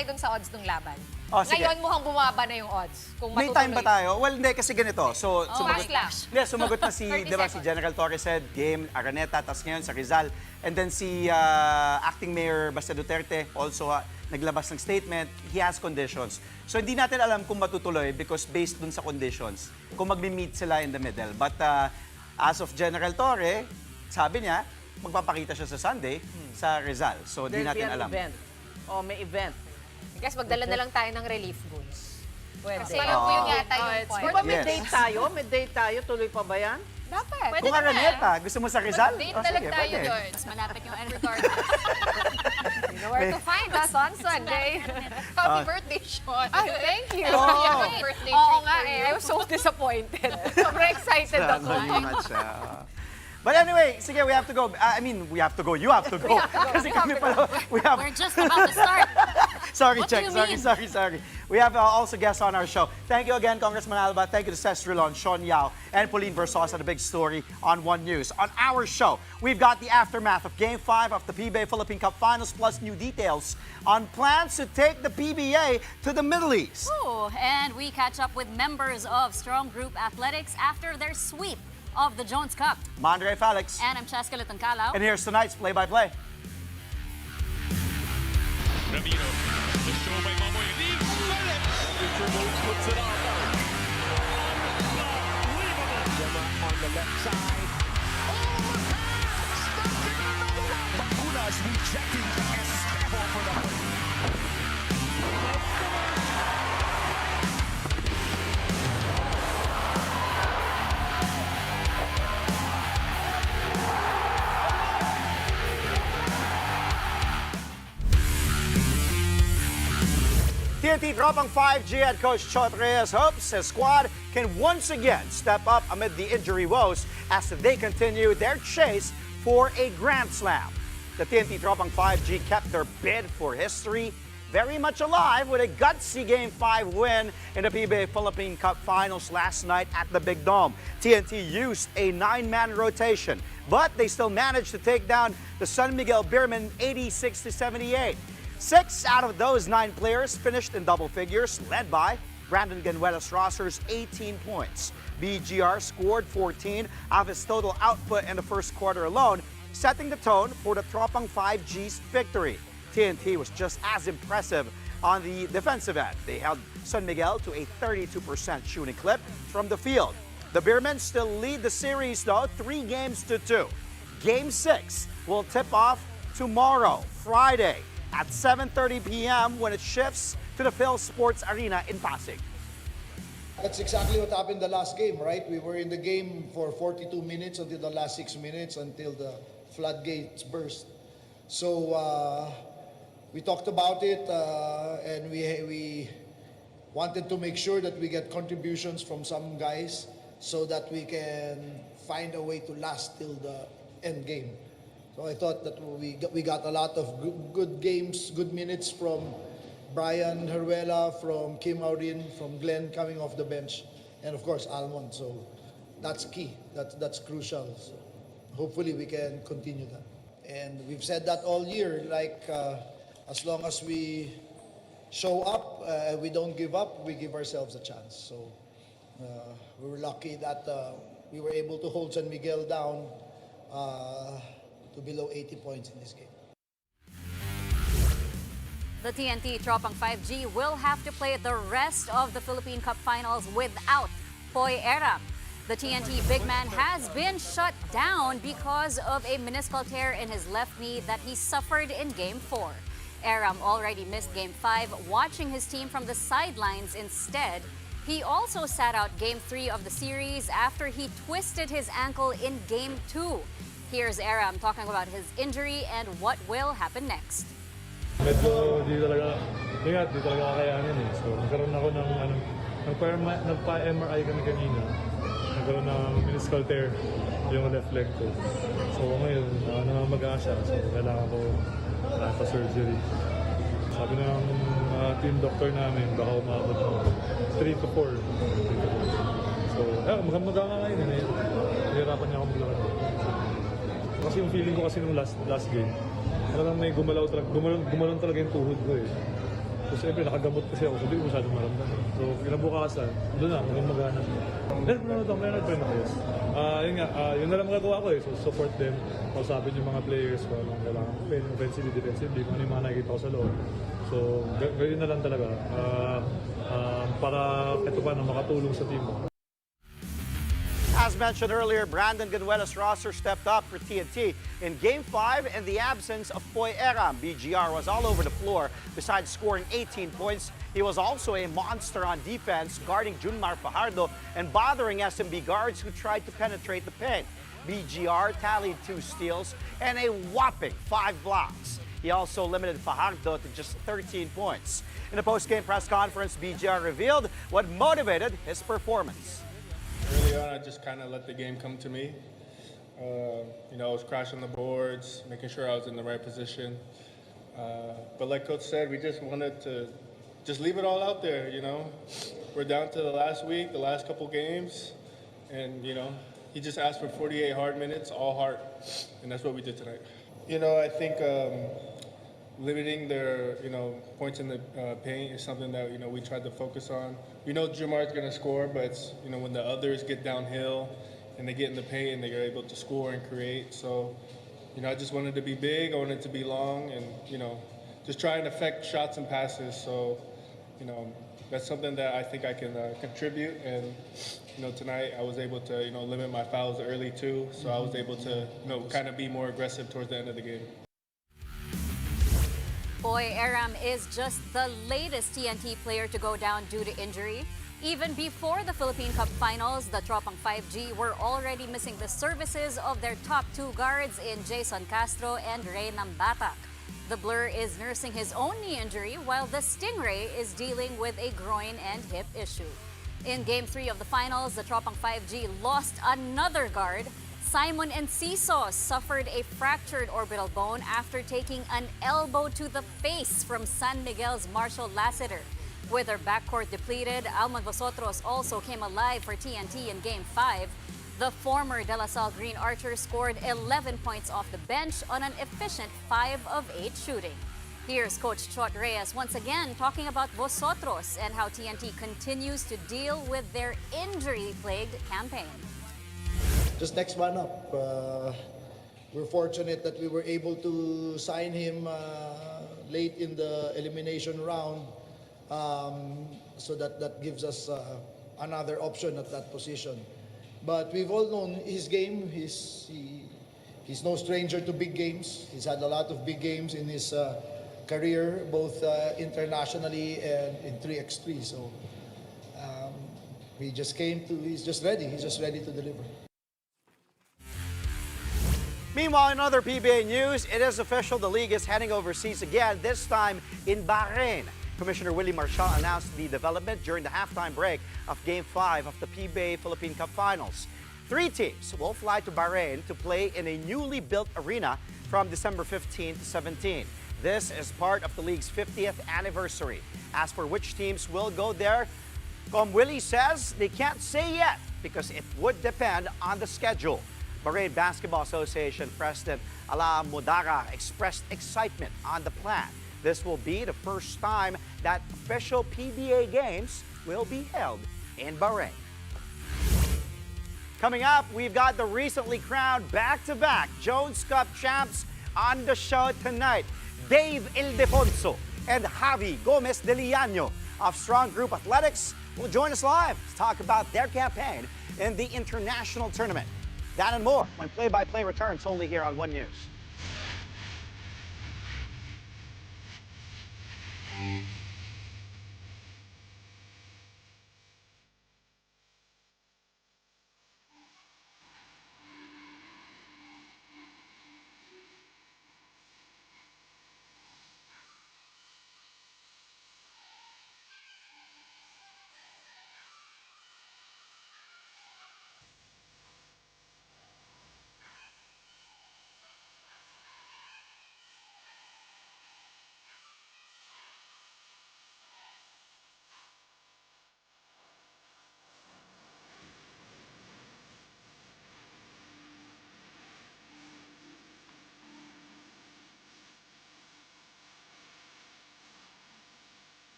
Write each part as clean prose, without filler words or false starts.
tayo dun sa odds ng laban. Oh, sige. Ngayon mukhang bumaba na yung odds. Kung May time ba tayo? Well, hindi, kasi ganito. So, sumagot na si, di ba, si General Torres said, game, Araneta, tapos ngayon sa Rizal. And then si Acting Mayor Basta Duterte also naglabas ng statement, he has conditions. So, hindi natin alam kung matutuloy because based dun sa conditions, kung magmi-meet sila in the middle. But as of General Torre, sabi niya, magpapakita siya sa Sunday sa Rizal. So, di natin alam. Event. Oh, may event. I guess magdala na lang tayo ng relief goods. Pwede. Kasi yun yata yung point. Di ba may Yes. date tayo? May date tayo? Tuloy pa ba yan? Dapat. Pwede Kung Araneta, gusto mo sa Rizal? Date Oh, na lang sige, tayo pwede. doon. Mas malapit yung you know where to find us on Sunday. Happy birthday, Sean. Ay, thank you. Oh. Happy birthday treat for you. I was so disappointed. Sobrang excited ako. But anyway, sige, we have to go. I mean, we have to go. You have to go. Kasi kami pala, We're just about to start. Sorry, What do Check. you Sorry. We have also guests on our show. Thank you again, Congressman Alba. Thank you to Cesc Rilon, Sean Yao, and Pauline Versosa, the big story on One News. On our show, we've got the aftermath of Game 5 of the PBA Philippine Cup Finals, plus new details on plans to take the PBA to the Middle East. Ooh, and we catch up with members of Strong Group Athletics after their sweep of the Jones Cup. I'm Andre Felix. And I'm Cheska Litancalao. And here's tonight's play-by-play. Ramiro, the show by Mamoy leaves it. Victor Modes puts it on. Unbelievable. Gemma on the left side. Oh, the pass! Stuck in another one. Bacunas rejecting Estevo for the TNT Tropang 5G head coach Chot Reyes hopes his squad can once again step up amid the injury woes as they continue their chase for a Grand Slam. The TNT Tropang 5G kept their bid for history very much alive with a gutsy Game 5 win in the PBA Philippine Cup Finals last night at the Big Dome. TNT used a 9-man rotation, but they still managed to take down the San Miguel Beermen 86-78. 6 out of those 9 players finished in double figures, led by Brandon Ganuelas Rosser's 18 points. BGR scored 14 of his total output in the first quarter alone, setting the tone for the Tropang 5G's victory. TNT was just as impressive on the defensive end. They held San Miguel to a 32% shooting clip from the field. The Beermen still lead the series, though, 3-2. Game 6 will tip off tomorrow, Friday, at 7:30 p.m. when it shifts to the Phil Sports Arena in Pasig. That's exactly what happened the last game, right? We were in the game for 42 minutes until the last 6 minutes until the floodgates burst. So we talked about it and we wanted to make sure that we get contributions from some guys so that we can find a way to last till the end game. So I thought that we got a lot of good games, good minutes from Brian Heruela, from Kim Aurin, from Glenn coming off the bench, and of course Almond. So that's key. That's crucial. So hopefully we can continue that. And we've said that all year. Like as long as we show up, we don't give up. We give ourselves a chance. So we were lucky that we were able to hold San Miguel down to below 80 points in this game. The TNT Tropang 5G will have to play the rest of the Philippine Cup Finals without Poy Erram. The TNT big man has been shut down because of a meniscal tear in his left knee that he suffered in Game 4. Erram already missed Game 5, watching his team from the sidelines instead. He also sat out Game 3 of the series after he twisted his ankle in Game 2. Here's Erram talking about his injury and what will happen next. Medyo di talaga kakayanin eh. So nagkaroon ako ng nagpa-MRI kami kanina. Nagkaroon ng meniscal tear yung left leg ko. So ngayon, namamaga siya. So kailangan ko pa-surgery. Sabi ng team doctor namin, baka umabot ng 3 to 4. So, maga nga ngayon eh. Nahirapan niya ako maglakad. Kasi yung feeling ko kasi nung last game, talagang may gumalaw talaga yung tuhod ko eh. Tapos siyempre nakagamot kasi ako, sabi ko masyadong maramdaman. So kinabukasan, doon na, maging magana siya. Meron pa rin ako. Yun nga, yun na lang magagawa ko eh. So support them, kausapin yung mga players ko, anong kailangan ko play, offensively, defensively, kung ano yung mga nakikita ko sa loob. So gawin na lang talaga para ito pa na makatulong sa team mo. As mentioned earlier, Brandon Ganuela's roster stepped up for TNT in Game 5 in the absence of Poy Erram. BGR was all over the floor. Besides scoring 18 points, he was also a monster on defense, guarding Junmar Fajardo and bothering SMB guards who tried to penetrate the paint. BGR tallied 2 steals and a whopping 5 blocks. He also limited Fajardo to just 13 points. In a post-game press conference, BGR revealed what motivated his performance. Early on, I just kind of let the game come to me. I was crashing the boards, making sure I was in the right position. But like Coach said, we just wanted to just leave it all out there, We're down to the last week, the last couple games, and, he just asked for 48 hard minutes, all heart, and that's what we did tonight. I think limiting their, points in the paint is something that, we tried to focus on. We know Jumar's going to score, but it's, when the others get downhill and they get in the paint and they're able to score and create. So, I just wanted to be big, I wanted to be long, and, just try and affect shots and passes. So, that's something that I think I can contribute. And, tonight I was able to, limit my fouls early too. So I was able to, kind of be more aggressive towards the end of the game. Poy Erram is just the latest TNT player to go down due to injury. Even before the Philippine Cup finals, the Tropang 5G were already missing the services of their top 2 guards in Jason Castro and Ray Nambatak. The Blur is nursing his own knee injury, while the Stingray is dealing with a groin and hip issue. In Game 3 of the finals, the Tropang 5G lost another guard. Simon Enciso suffered a fractured orbital bone after taking an elbow to the face from San Miguel's Marshall Lassiter. With their backcourt depleted, Alman Vosotros also came alive for TNT in Game 5. The former De La Salle Green Archer scored 11 points off the bench on an efficient 5 of 8 shooting. Here's Coach Chot Reyes once again talking about Vosotros and how TNT continues to deal with their injury-plagued campaign. Just next man up. We're fortunate that we were able to sign him late in the elimination round, so that gives us another option at that position. But we've all known his game. He's no stranger to big games. He's had a lot of big games in his career, both internationally and in 3x3. So he's just ready. He's just ready to deliver. Meanwhile, in other PBA news, it is official the league is heading overseas again, this time in Bahrain. Commissioner Willie Marshall announced the development during the halftime break of Game 5 of the PBA Philippine Cup Finals. 3 teams will fly to Bahrain to play in a newly built arena from December 15 to 17. This is part of the league's 50th anniversary. As for which teams will go there, Willie says they can't say yet because it would depend on the schedule. Bahrain Basketball Association President Ala Modara expressed excitement on the plan. This will be the first time that official PBA games will be held in Bahrain. Coming up, we've got the recently crowned back-to-back Jones Cup champs on the show tonight. Dave Ildefonso and Javi Gomez de Liano of Strong Group Athletics will join us live to talk about their campaign in the international tournament. That and more when play-by-play returns only here on One News.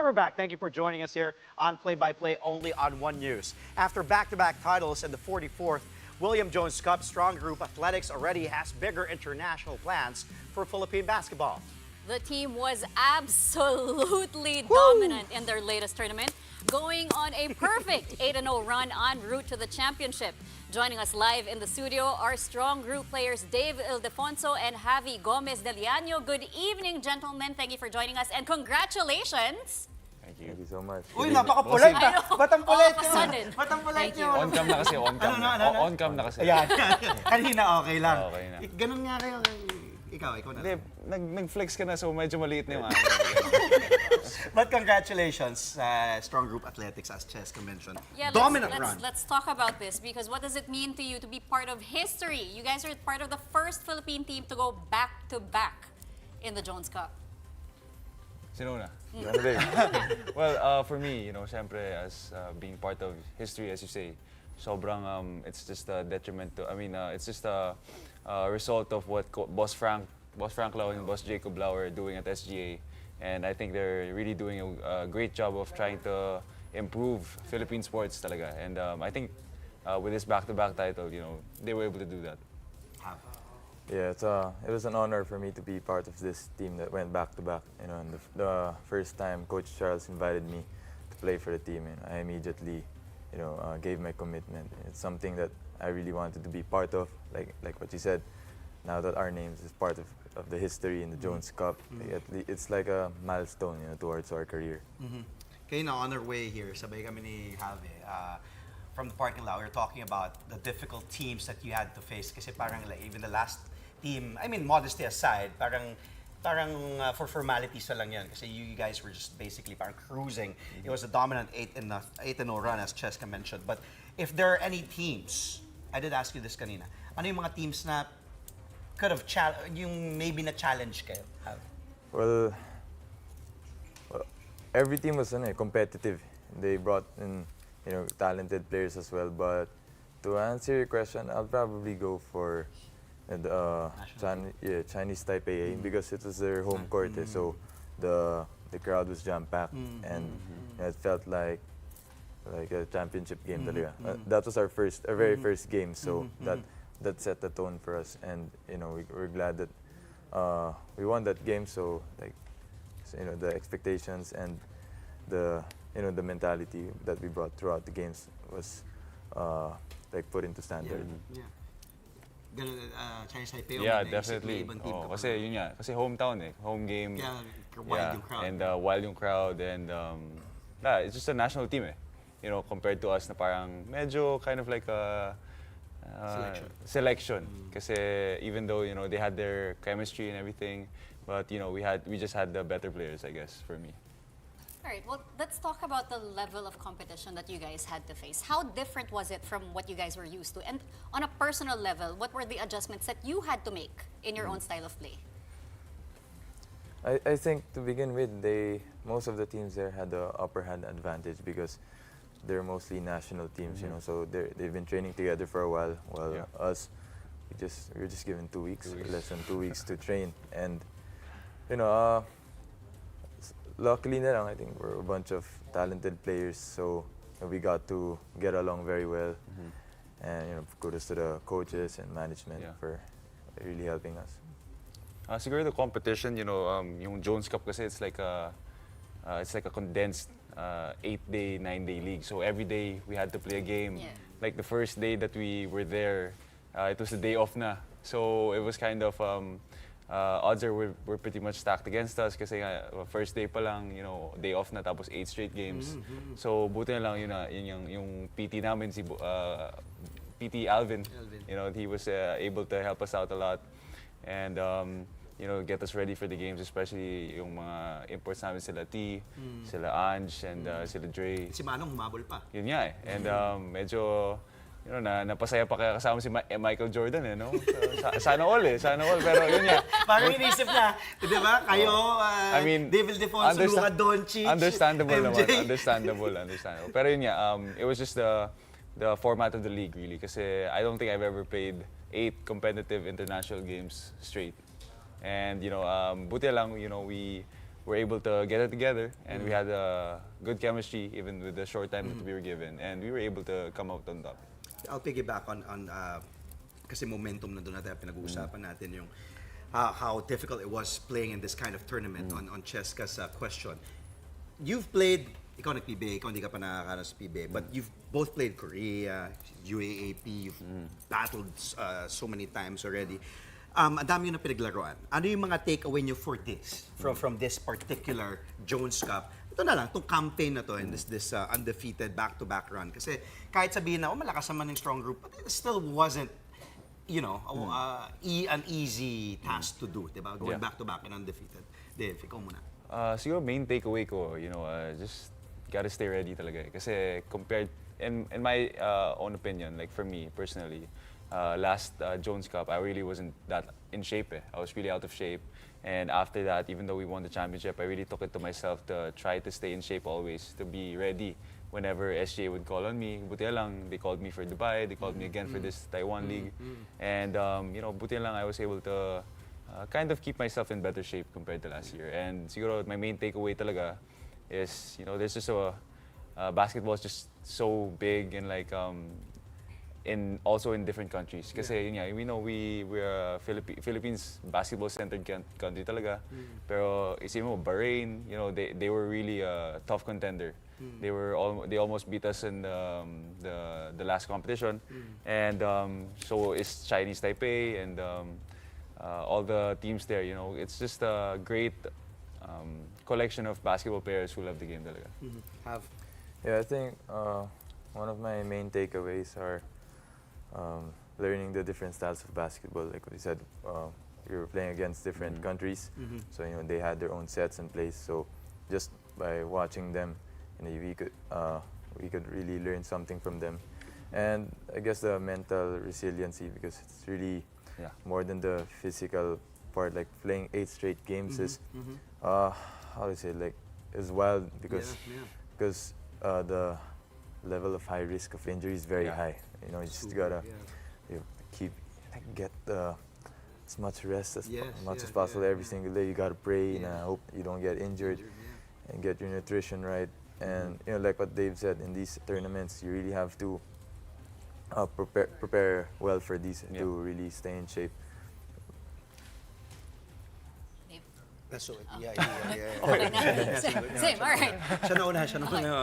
right, we're back. Thank you for joining us here on Play-by-Play only on One News. After back-to-back titles in the 44th William Jones Cup, Strong Group Athletics already has bigger international plans for Philippine basketball. The team was absolutely dominant in their latest tournament, going on a perfect 8-0 run en route to the championship. Joining us live in the studio are Strong Group players Dave Ildefonso and Javi Gomez Del Llano. Good evening, gentlemen. Thank you for joining us and congratulations. Thank you so much. Uy, napaka-polite I know. Batang All of a sudden. Batang polite Thank you. On cam na kasi, on cam na. Ano? On cam na kasi. Ayan. Kanina okay lang. Okay na. Ganun nga kayo. Ikaw na. Hindi, nag-flex ka na so medyo maliit na yung akin. But congratulations, Strong Group Athletics, as Cheska mentioned. Yeah, Dominant run. let's talk about this because what does it mean to you to be part of history? You guys are part of the first Philippine team to go back-to-back in the Jones Cup. Sino na? Well, for me, syempre, as being part of history, as you say, sobrang, it's just a detriment to, it's just a result of what Boss Frank Lau and Boss Jacob Lau are doing at SGA. And I think they're really doing a great job of trying to improve Philippine sports talaga. And I think with this back-to-back title, they were able to do that. Yeah, it was an honor for me to be part of this team that went back-to-back. And the first time Coach Charles invited me to play for the team, and I immediately, gave my commitment. It's something that I really wanted to be part of, like what you said. Now that our names is part of the history in the Jones Cup, it's like a milestone, towards our career. Okay, now on our way here, sabay kami ni Javi. From the parking lot, we were talking about the difficult teams that you had to face. Kasi parang even the last team, modesty aside, parang for formalities na lang yan. Kasi you guys were just basically parang cruising. It was a dominant 8-0 run, as Cheska mentioned. But if there are any teams, I did ask you this kanina, ano yung mga teams na could have yung maybe na challenge kayo? Well, every team was competitive. They brought in talented players as well. But to answer your question, I'll probably go for Chinese Taipei because it was their home court. So the crowd was jam-packed and it felt like a championship game talaga. That was our very first game. So that set the tone for us, and we're glad that we won that game. So the expectations and the the mentality that we brought throughout the games was put into standard. Chinese Taipei. Yeah, definitely. Kasi yun nga, kasi hometown home game. Wild yung crowd. And wild yung crowd, and it's just a national team compared to us na parang medyo kind of like a selection. Kasi even though they had their chemistry and everything, but we just had the better players, I guess, for me. All right, well, let's talk about the level of competition that you guys had to face. How different was it from what you guys were used to? And on a personal level, what were the adjustments that you had to make in your own style of play? I think to begin with, most of the teams there had the upper hand advantage because they're mostly national teams, so they've been training together for a while. While us, we were just given 2 weeks, less than 2 weeks to train, and luckily na lang, I think we're a bunch of talented players, so we got to get along very well. And kudos to the coaches and management for really helping us. Siguro the competition, yung Jones Cup kasi it's like a condensed 8-day, 9-day league. So every day we had to play a game. Yeah. Like the first day that we were there, it was the day off na. So it was kind of odds were pretty much stacked against us kasi first day pa lang, day off na tapos 8 straight games. So buti na lang yung PT namin, si PT Alvin. He was able to help us out a lot and get us ready for the games, especially yung mga imports namin, sila T, sila Ange, and sila Dre. Si Manong humabol pa. Yun nga And medyo napasaya pa kaya kasama si Michael Jordan sana all pero yun nga. Parang inisip na, di ba? Kayo, David Defonso, Luka Doncic, understandable MJ. naman, understandable. Pero yun nga, it was just the format of the league really kasi I don't think I've ever played 8 competitive international games straight. And buti lang, we were able to get it together, and we had good chemistry even with the short time that we were given, and we were able to come out on top. I'll piggyback on kasi momentum na doon natin pinag-uusapan natin yung how difficult it was playing in this kind of tournament on Cheska's question. You've played, ikaw nag-PBA, ikaw hindi ka pa nakakaranas sa PBA, but you've both played Korea, UAAP, you've battled so many times already. Ang dami yun na pinaglaruan. Ano yung mga takeaway nyo for this, from this particular Jones Cup? Ito na lang, itong campaign na to and this undefeated back-to-back run. Kasi kahit sabihin na, malakas naman ng strong group, but it still wasn't, an easy task to do, diba? Going back-to-back and undefeated. Dave, ikaw muna. Siguro main takeaway ko, just gotta stay ready talaga. Kasi compared, in my own opinion, like for me personally, last Jones Cup, I really wasn't that in shape. I was really out of shape. And after that, even though we won the championship, I really took it to myself to try to stay in shape always, to be ready whenever SGA would call on me. Buti na lang, they called me for Dubai, they called me again for this Taiwan League. And, buti na lang I was able to kind of keep myself in better shape compared to last year. And siguro my main takeaway talaga is, there's just basketball is just so big and like, also in different countries. Kasi yun nga, we know we're a Philippines basketball-centered country talaga. Pero isipin mo, Bahrain, they were really a tough contender. They almost beat us in the last competition. And so is Chinese Taipei and all the teams there. It's just a great collection of basketball players who love the game talaga. Yeah, I think one of my main takeaways are learning the different styles of basketball. Like what you said, we were playing against different countries, so they had their own sets in place. So just by watching them, we could really learn something from them. And I guess the mental resiliency, because it's really more than the physical part. Like playing 8 straight games is how do I say, like, is wild because the level of high risk of injury is very high. You just gotta get as much rest as much as possible every single day. You gotta pray and hope you don't get injured and get your nutrition right. And like what Dave said, in these tournaments, you really have to prepare well for these to really stay in shape. That's so, Same, all right. Siya na una.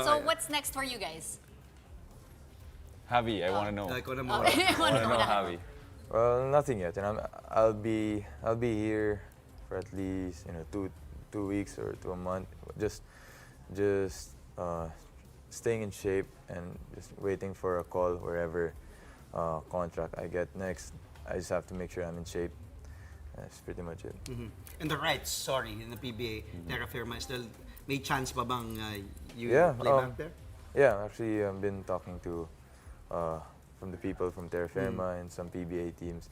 So what's next for you guys? Javi, I want to know. Ikaw na I muna. want to know, Javi. Well, nothing yet. I'll be here for at least 2 weeks or to a month. Just staying in shape and just waiting for a call wherever contract I get next. I just have to make sure I'm in shape. That's pretty much it. And the rights, in the PBA, Terra Firma, still may chance pa bang you play back there? Yeah, actually, I've been talking to from the people from Terra Firma and some PBA teams.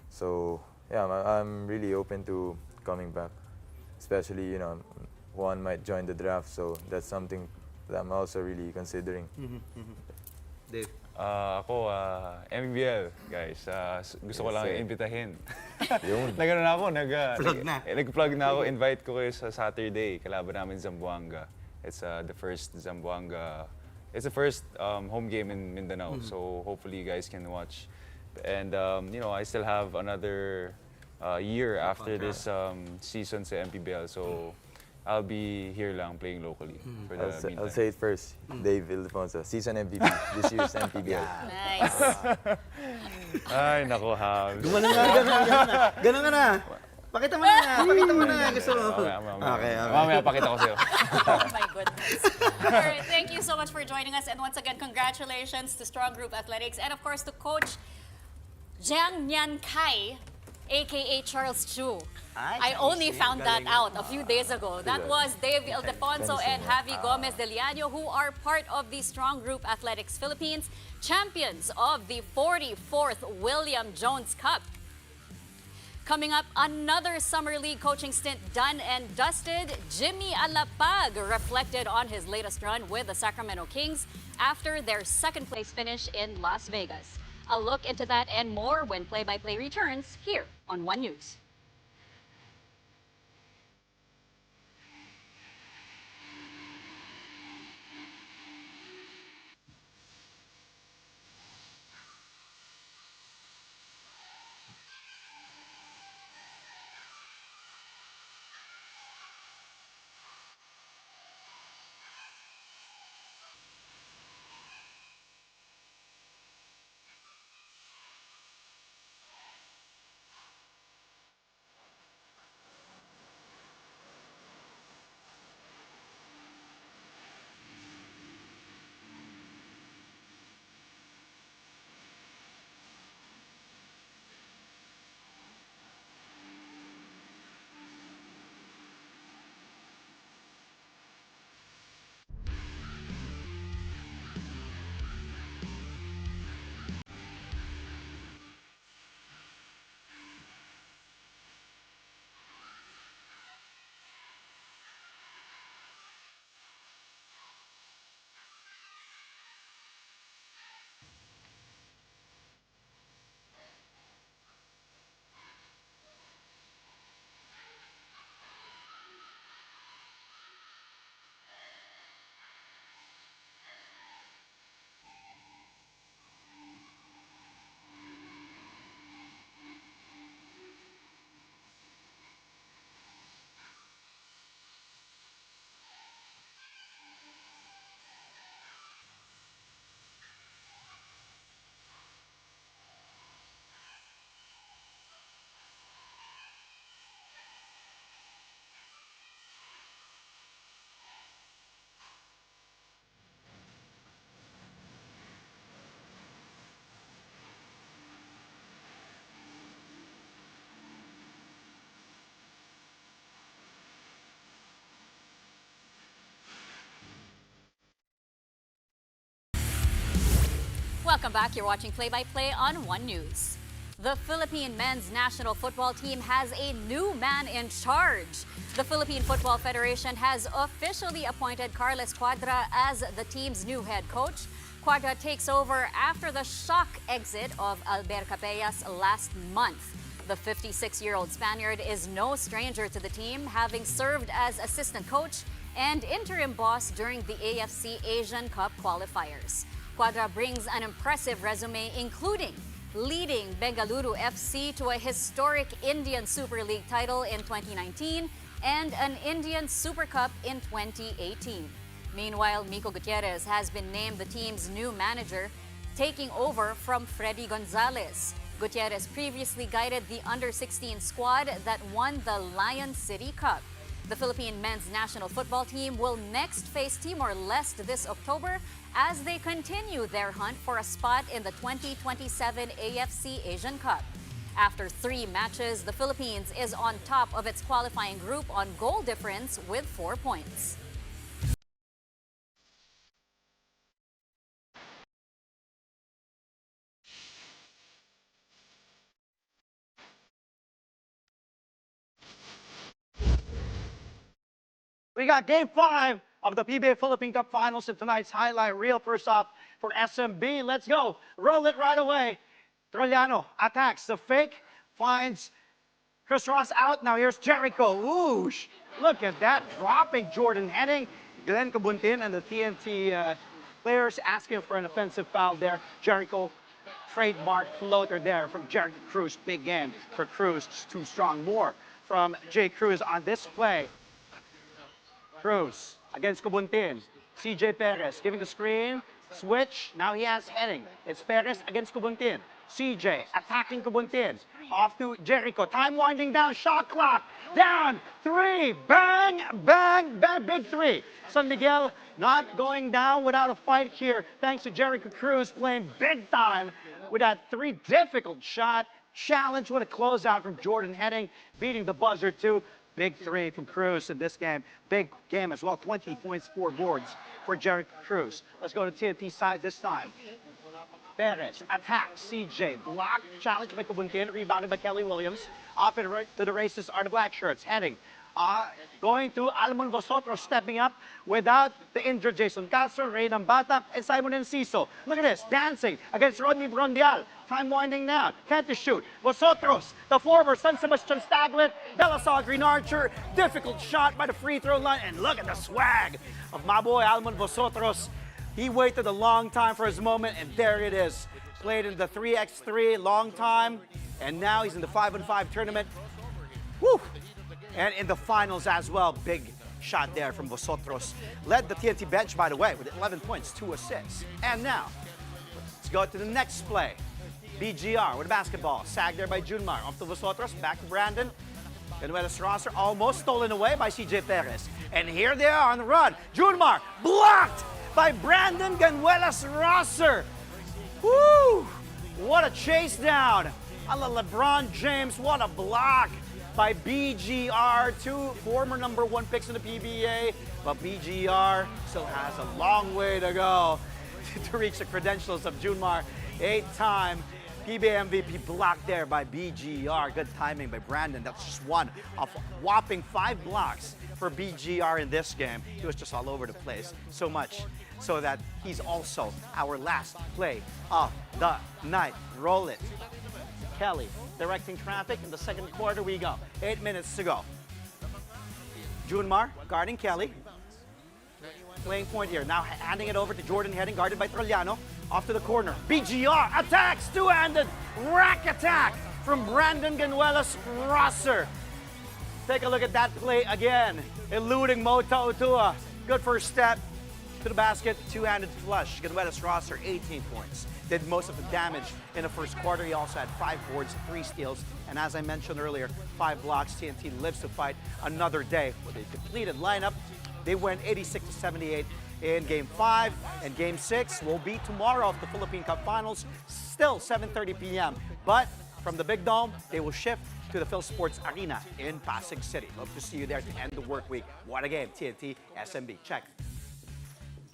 So yeah, I'm really open to coming back. Especially, Juan might join the draft, so that's something that I'm also really considering. Dave? Ako, MBL, guys. Gusto ko lang sir. imbitahin. Yun. Plug na. Nag-plug na ako. Invite ko kayo sa Saturday. Kalaban namin Zamboanga. It's the first Zamboanga. It's the first home game in Mindanao. So hopefully you guys can watch. And I still have another year after this season sa MPBL. So I'll be here lang playing locally for the meantime. I'll say it first. Dave Ildefonso, season MVP, this year's MPBL. Nice. Ay, nako, Habs. Ganun ka na. Pakita mo na. Gusto mo. Okay. Mamaya pakita ko sa'yo. Oh my goodness. All right, thank you so much for joining us. And once again, congratulations to Strong Group Athletics and of course to Coach Jiang Nyan Kai, aka Charles Chu. I only found that out a few days ago. That was Dave Ildefonso and Javi Gomez Del Llano, who are part of the Strong Group Athletics Philippines, champions of the 44th William Jones Cup. Coming up, another Summer League coaching stint done and dusted. Jimmy Alapag reflected on his latest run with the Sacramento Kings after their second place finish in Las Vegas. A look into that and more when Play-by-Play returns here on One News. Welcome back. You're watching Play-by-Play on One News. The Philippine men's national football team has a new man in charge. The Philippine Football Federation has officially appointed Carles Cuadra as the team's new head coach. Cuadra takes over after the shock exit of Albert Capellas last month. The 56-year-old Spaniard is no stranger to the team, having served as assistant coach and interim boss during the AFC Asian Cup qualifiers. Cuadra brings an impressive resume, including leading Bengaluru FC to a historic Indian Super League title in 2019 and an Indian Super Cup in 2018. Meanwhile, Mico Gutierrez has been named the team's new manager, taking over from Freddy Gonzalez. Gutierrez previously guided the under-16 squad that won the Lion City Cup. The Philippine men's national football team will next face Timor-Leste this October as they continue their hunt for a spot in the 2027 AFC Asian Cup. After 3 matches, the Philippines is on top of its qualifying group on goal difference with 4 points. We got Game 5 of the PBA Philippine Cup Finals in tonight's highlight reel. First off, for SMB, let's go. Roll it right away. Trollano attacks the fake, finds Chris Ross out. Now here's Jericho. Whoosh! Look at that, dropping Jordan Henning. Glenn Cabuntin and the TNT players asking for an offensive foul there. Jericho, trademark floater there from Jericho Cruz. Big game for Cruz, too strong. More from Jay Cruz on this play. Cruz against Cabuntin. CJ Perez giving the screen. Switch. Now he has Henning. It's Perez against Cabuntin. CJ attacking Cabuntin. Off to Jericho. Time winding down. Shot clock. Down. 3. Bang, bang, bang. Big 3. San Miguel not going down without a fight here. Thanks to Jericho Cruz playing big time with that 3 difficult shot. Challenge with a closeout from Jordan Henning. Beating the buzzer too. Big 3 from Cruz in this game. Big game as well. 20 points, 4 boards for Jericho Cruz. Let's go to TNT side this time. Perez attacks CJ. Block challenge by Cabuntin. Rebounded by Kelly Williams. Off and right to the races are the black shirts. Heading. Going to Almon Vosotros stepping up without the injured Jason Castro, Ray Nambata, and Simon Enciso. Look at this, dancing against Rodney Brondial. Time winding down, can't to shoot. Vosotros, the former San Sebastian Staglet, Belasag Green Archer, difficult shot by the free throw line, and look at the swag of my boy Almon Vosotros. He waited a long time for his moment, and there it is. Played in the 3x3 long time, and now he's in the 5-on-5 tournament. Woo! And in the finals as well, big shot there from Vosotros. Led the TNT bench, by the way, with 11 points, 2 assists. And now, let's go to the next play. BGR with a basketball. Sagged there by Junmar. Off to Vosotros, back to Brandon. Ganuelas Rosser almost stolen away by CJ Perez. And here they are on the run. Junmar blocked by Brandon Ganuelas Rosser. Woo! What a chase down. A la LeBron James, what a block by BGR, 2 former #1 picks in the PBA, but BGR still has a long way to go to reach the credentials of Junmar. 8-time PBA MVP blocked there by BGR. Good timing by Brandon. That's just one of whopping 5 blocks for BGR in this game. He was just all over the place, so much so that he's also our last play of the night. Roll it. Kelly directing traffic in the second quarter. We go. 8 minutes to go. Junmar guarding Kelly. Playing point here. Now handing it over to Jordan Henning, guarded by Trollano. Off to the corner. BGR attacks. Two-handed rack attack from Brandon Ganuelas Rosser. Take a look at that play again. Eluding Mota Otua. Good first step to the basket. Two-handed flush. Ganuelas Rosser, 18 points. Did most of the damage in the first quarter. He also had 5 boards, 3 steals, and as I mentioned earlier, 5 blocks. TNT lives to fight another day with a completed lineup. They went 86-78 in Game 5, and Game 6 will be tomorrow of the Philippine Cup Finals, still 7:30 p.m. But from the Big Dome, they will shift to the Phil Sports Arena in Pasig City. Hope to see you there to end the work week. What a game, TNT, SMB. Check.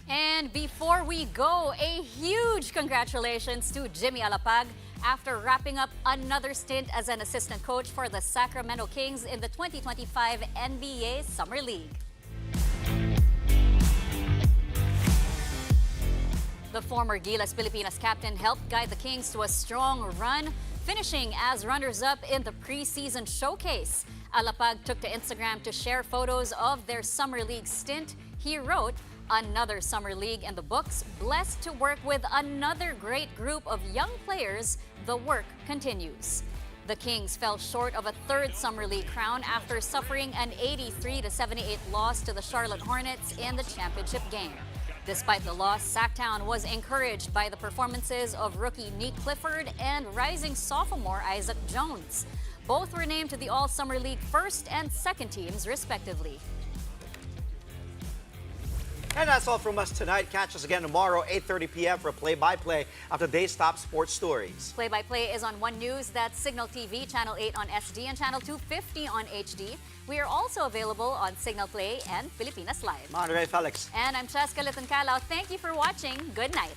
And before we go, a huge congratulations to Jimmy Alapag after wrapping up another stint as an assistant coach for the Sacramento Kings in the 2025 NBA Summer League. The former Gilas Pilipinas captain helped guide the Kings to a strong run, finishing as runners-up in the preseason showcase. Alapag took to Instagram to share photos of their Summer League stint. He wrote, "Another Summer League in the books, blessed to work with another great group of young players. The work continues." The Kings fell short of a third Summer League crown after suffering an 83-78 loss to the Charlotte Hornets in the championship game. Despite the loss, Sacktown was encouraged by the performances of rookie Nick Clifford and rising sophomore Isaac Jones. Both were named to the All-Summer League first and second teams, respectively. And that's all from us tonight. Catch us again tomorrow, 8:30 p.m. for play-by-play of today's top sports stories. Play-by-play is on One News, that's Signal TV, Channel 8 on SD, and Channel 250 on HD. We are also available on Signal Play and Pilipinas Live. Monterey Felix. And I'm Cheska Litancalao. Thank you for watching. Good night.